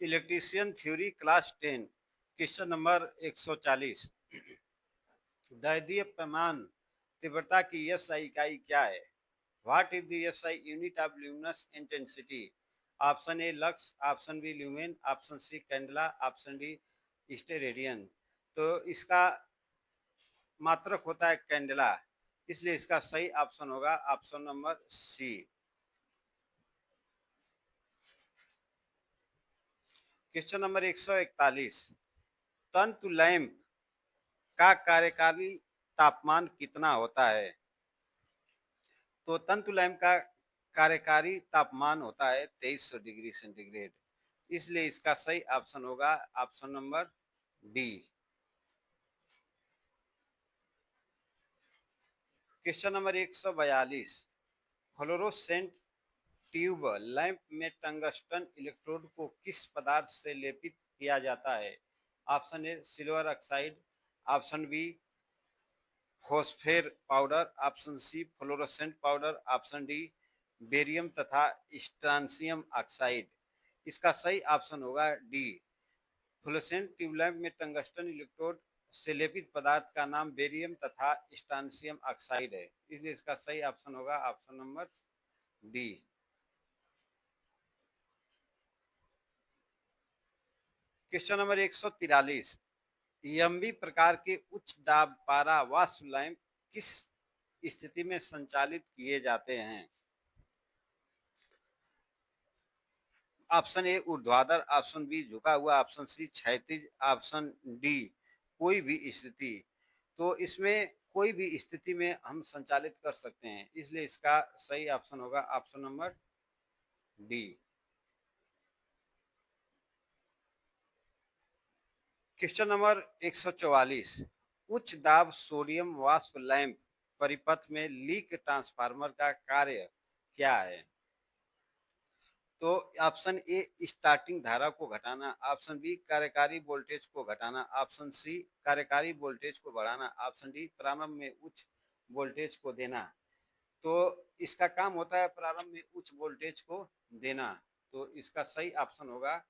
Electrician theory class 10 question number 140। दैदीय पैमान तीव्रता की एसआई इकाई क्या है? What is the SI unit of luminous intensity? Option A lux, option B lumen, option C candela, option D steradian. तो इसका मात्रक होता है कैंडला, इसलिए इसका सही ऑप्शन होगा option number C. Question number 141। तंतु लैंप का कार्यकारी तापमान कितना होता है? तो तंतु लैंप का कार्यकारी तापमान होता है 2300 डिग्री सेंटीग्रेड, इसलिए इसका सही ऑप्शन होगा option number D. Question number 142। Fluorescent tube lamp में टंगस्टन इलेक्ट्रोड को किस पदार्थ से लेपित किया जाता है? Option A silver oxide, option B phosphor powder, option C fluorescent powder, option D barium तथा स्ट्रांसियम ऑक्साइड। इसका सही ऑप्शन होगा डी। फ्लोरोसेंट ट्यूबलैंप में टंगस्टन इलेक्ट्रोड से लेपित पदार्थ का नाम बेरियम तथा स्ट्रांसियम ऑक्साइड है, इसलिए इसका सही ऑप्शन होगा option number D. Question number 143। यम्बी प्रकार के उच्च दाब पारा वाष्प लैंप किस स्थिति में संचालित किए जाते हैं? ऑप्शन ए ऊर्ध्वाधर, ऑप्शन बी झुका हुआ, ऑप्शन सी क्षैतिज, ऑप्शन डी कोई भी स्थिति। तो इसमें कोई भी स्थिति में हम संचालित कर सकते हैं, इसलिए इसका सही ऑप्शन होगा option number D. Question number 144। उच्च दाब सोडियम वाष्प लैंप परिपथ में लीक ट्रांसफार्मर का कार्य क्या है? तो ऑप्शन ए स्टार्टिंग धारा को घटाना, ऑप्शन बी कार्यकारी वोल्टेज को घटाना, ऑप्शन सी कार्यकारी वोल्टेज को बढ़ाना, ऑप्शन डी प्रारंभ में उच्च वोल्टेज को देना। तो इसका काम होता है प्रारंभ में उच्च वोल्टेज को देना, तो इसका सही ऑप्शन होगा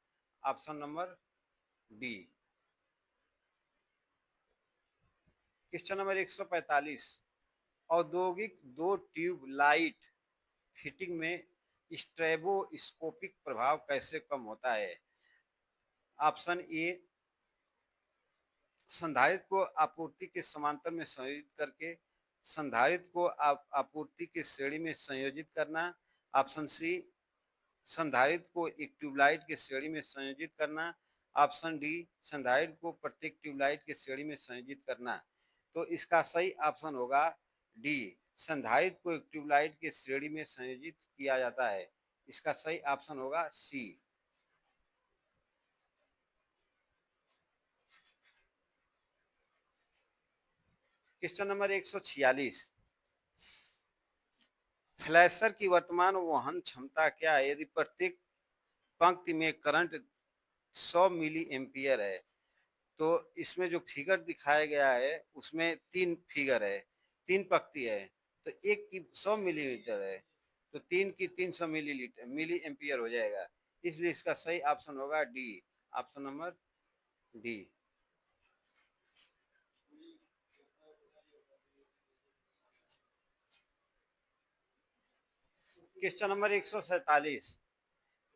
option number D. Question number 145। औद्योगिक दो ट्यूब लाइट फिटिंग में स्ट्रेबोस्कोपिक प्रभाव कैसे कम होता है? ऑप्शन ए संधारित्र को आपूर्ति के समांतर में संयोजित करके संधारित्र को आपूर्ति के श्रेणी में संयोजित करना, ऑप्शन सी संधारित्र को एक ट्यूबलाइट के श्रेणी में संयोजित करना, ऑप्शन डी संधारित्र को प्रत्येक ट्यूबलाइट के श्रेणी में संयोजित करना। तो इसका सही ऑप्शन होगा डी, संधारित्र को एक ट्यूबलाइट के श्रेणी में संयोजित किया जाता है, इसका सही ऑप्शन होगा सी। Question number 146। फ्लैशर की वर्तमान वहन क्षमता क्या है यदि प्रत्येक पंक्ति में करंट 100 मिली एम्पियर है? तो इसमें जो फिगर दिखाया गया है उसमें तीन फिगर है, तीन पंक्ति है, तो एक की 100 मिलीमीटर है, तो तीन की 300 मिलीलीटर मिली एम्पियर हो जाएगा, इसलिए इसका सही ऑप्शन होगा D, option number D. Question number 147।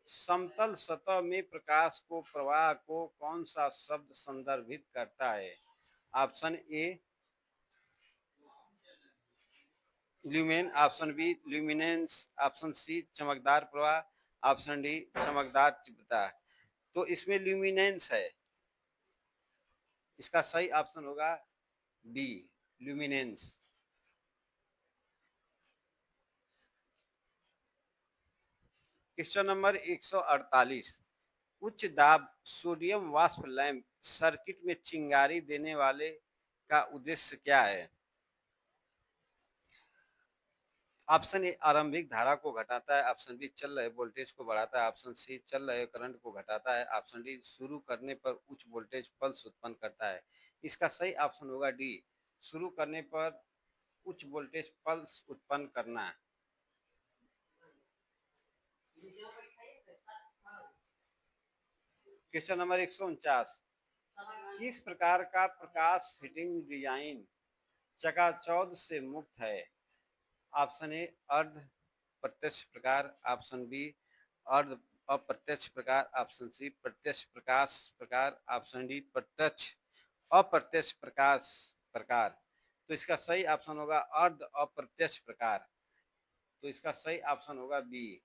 समतल सतह में प्रकाश को प्रवाह को कौन सा शब्द संदर्भित करता है? Option A lumen, option B luminance, option C चमकदार प्रवाह, ऑप्शन डी चमकदार तीव्रता। तो इसमें ल्यूमिनेंस है, इसका सही ऑप्शन होगा बी ल्यूमिनेंस। Question number 148। उच्च दाब सोडियम वाष्प लैंप सर्किट में चिंगारी देने वाले का उद्देश्य क्या है? ऑप्शन ए आरंभिक धारा को घटाता है, ऑप्शन बी चल रहे वोल्टेज को बढ़ाता है, ऑप्शन सी चल रहे करंट को घटाता है, ऑप्शन डी शुरू करने पर उच्च वोल्टेज पल्स उत्पन्न करता है। इसका सही ऑप्शन होगा डी, शुरू करने पर उच्च वोल्टेज पल्स उत्पन्न करना। क्वेश्चन नंबर 149, किस प्रकार का प्रकाश फिटिंग डिजाइन चकाचौंध से मुक्त है? ऑप्शन ए अर्ध प्रत्यक्ष प्रकार, ऑप्शन बी अर्ध अप्रत्यक्ष प्रकार, ऑप्शन सी प्रत्यक्ष प्रकाश प्रकार, ऑप्शन डी प्रत्यक्ष अप्रत्यक्ष प्रकाश प्रकार। तो इसका सही ऑप्शन होगा अर्ध अप्रत्यक्ष प्रकार। तो इसका सही ऑप्शन होगा बी।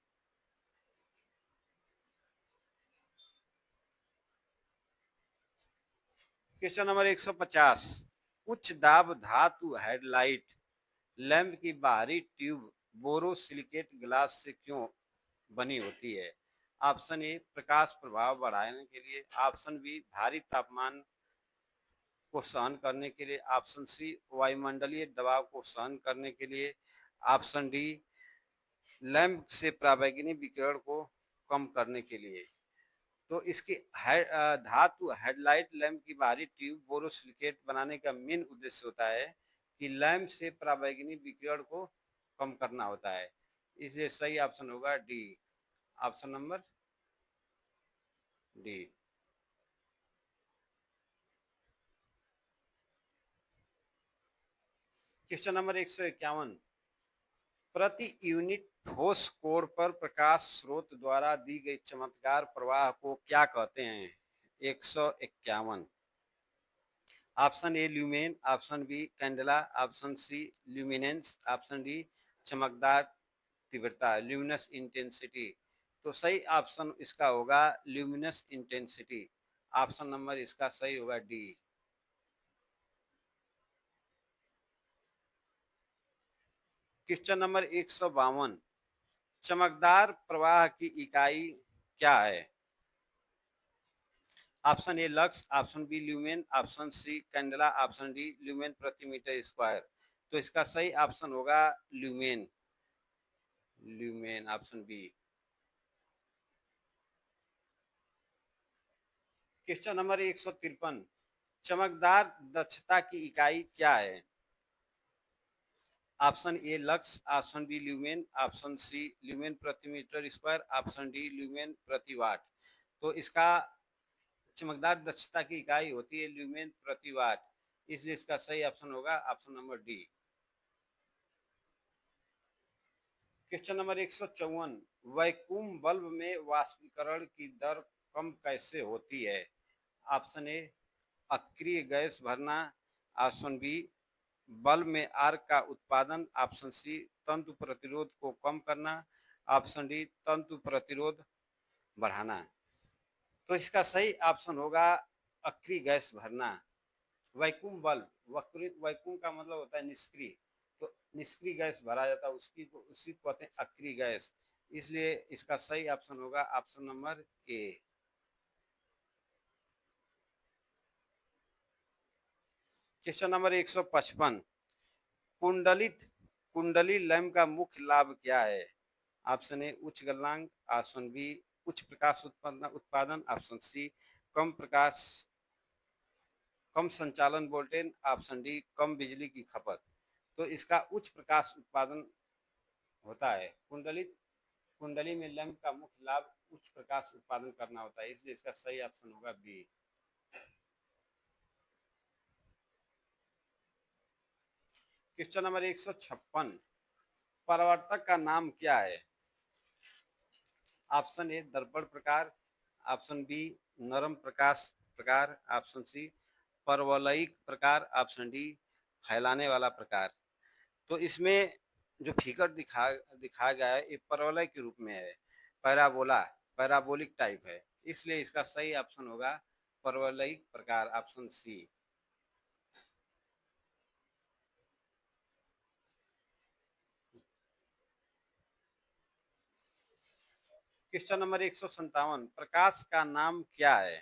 क्वेश्चन नंबर 150, उच्च दाब धातु हेडलाइट लैंप की बाहरी ट्यूब बोरोसिलिकेट ग्लास से क्यों बनी होती है? ऑप्शन ए प्रकाश प्रभाव बढ़ाने के लिए, ऑप्शन बी भारी तापमान को सहन करने के लिए, ऑप्शन सी वायुमंडलीय दबाव को सहन करने के लिए, ऑप्शन डी लैंप से पराबैंगनी विकिरण को कम करने के लिए। तो इसकी धातु हेडलाइट लैंप की बाहरी ट्यूब बोरोसिलिकेट बनाने का मेन उद्देश्य होता है कि लैंप से पराबैंगनी विकिरण को कम करना होता है। इसलिए सही ऑप्शन होगा D, option number D. Question number 151, प्रति यूनिट ठोस कोण पर प्रकाश स्रोत द्वारा दी गई चमत्कार प्रवाह को क्या कहते हैं? 151, option A lumen, option B candela, option C luminance, option D चमकदार तीव्रता ल्यूमिनस इंटेंसिटी। तो सही ऑप्शन इसका होगा ल्यूमिनस इंटेंसिटी। ऑप्शन नंबर इसका सही होगा डी। क्वेश्चन नंबर 152, चमकदार प्रवाह की इकाई क्या है? Option A lux, option B lumen, option C candela, option D lumen प्रति मीटर स्क्वायर। तो इसका सही ऑप्शन होगा lumen, lumen option B. Question number 153, चमकदार दक्षता की इकाई क्या है? Option A lux, option B lumen, option C lumen प्रति metre square, option D lumen प्रति वाट। तो इसका चमकदार दक्षता की इकाई होती है ल्यूमेन प्रति वाट। इसलिए इसका सही ऑप्शन होगा option number D. Question number 154, vacuum bulb में वाष्पीकरण की दर कम कैसे होती है? ऑप्शन ए अक्रिय गैस भरना, ऑप्शन बी बल्ब में आर्क का उत्पादन, ऑप्शन सी तंतु प्रतिरोध को कम करना, ऑप्शन डी तंतु प्रतिरोध बढ़ाना। तो इसका सही ऑप्शन होगा अक्रिय गैस भरना। वैक्यूम बल्ब, वैक्यूम का मतलब होता है निष्क्रिय, तो निष्क्रिय गैस भरा जाता है उसी को कहते हैं अक्रिय गैस। इसलिए इसका सही ऑप्शन होगा option number A. Question number 155, कुंडलित कुंडली लैंप का मुख्य लाभ क्या है? ऑप्शन ए उच्च गलनांक, ऑप्शन बी उच्च प्रकाश उत्पादन, ऑप्शन सी कम प्रकाश कम संचालन वोल्टेज, ऑप्शन डी कम बिजली की खपत। तो इसका उच्च प्रकाश उत्पादन होता है। कुंडली में लैंप का मुख्य लाभ उच्च प्रकाश उत्पादन करना होता है, इसलिए इसका सही ऑप्शन होगा बी। क्वेश्चन नंबर 156, परावर्तक का नाम क्या है? ऑप्शन ए दर्पण प्रकार, ऑप्शन बी नरम प्रकाश प्रकार, ऑप्शन सी परवलयिक प्रकार, ऑप्शन डी फैलाने वाला प्रकार। तो इसमें जो फिगर दिखाया गया है ये परवलय के रूप में है, पैराबोला पैराबोलिक टाइप है, इसलिए इसका सही ऑप्शन होगा परवलयिक प्रकार, ऑप्शन सी। क्वेश्चन नंबर 157, प्रकाश का नाम क्या है?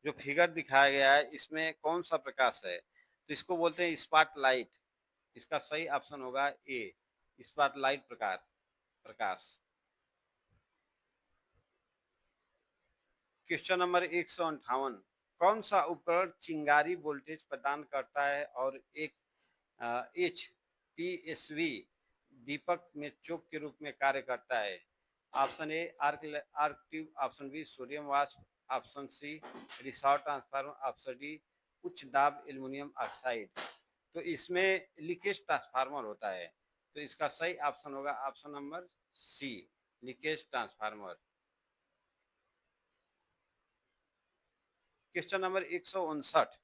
जो फिगर दिखाया गया है इसमें कौन सा प्रकाश है? तो इसको बोलते हैं स्पॉटलाइट। इसका सही ऑप्शन होगा ए, स्पॉटलाइट प्रकार प्रकाश। क्वेश्चन नंबर 158, कौन सा उपकरण चिंगारी वोल्टेज प्रदान करता है और एक एच पी एस वी दीपक में चोक के रूप में कार्य करता है? Option A arc arc tube, option B sodium वाष्प, ऑप्शन सी रिसाव ट्रांसफार्मर, ऑप्शन डी उच्च दाब एल्युमिनियम ऑक्साइड। तो इसमें लीकेज ट्रांसफार्मर होता है, तो इसका सही ऑप्शन होगा option number C, leakage transformer. Question number 159,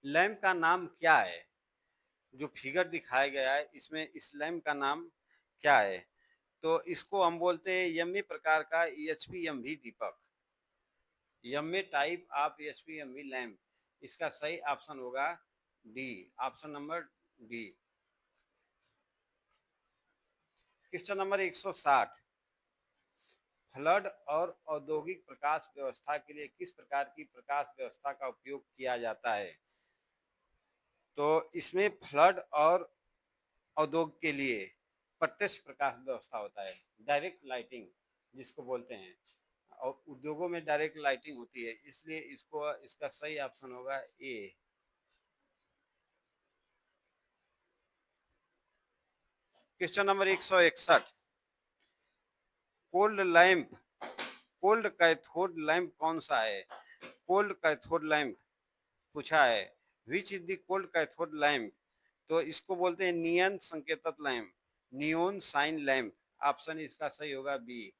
lamp का नाम क्या है? जो फिगर दिखाया गया है इसमें इस लैंप का नाम क्या है? तो इसको हम बोलते हैं यम्मी प्रकार का एचपीएमवी दीपक, यम्मी टाइप ऑफ एचपीएमवी लैंप। इसका सही ऑप्शन होगा D, option number D. Question number 160, flood और औद्योगिक प्रकाश व्यवस्था के लिए किस प्रकार की प्रकाश व्यवस्था का उपयोग किया जाता है? तो इसमें फ्लड और उद्योग के लिए प्रत्यक्ष प्रकाश व्यवस्था होता है, डायरेक्ट लाइटिंग जिसको बोलते हैं, और उद्योगों में डायरेक्ट लाइटिंग होती है, इसलिए इसको इसका सही ऑप्शन होगा A. Question number 161, cold lamp, cold cathode lamp कौन सा है? कोल्ड कैथोड लैंप पूछा है, which is the cold cathode lamp? तो इसको बोलते हैं नियन संकेतक lamp, neon sign lamp. Option इसका सही होगा बी।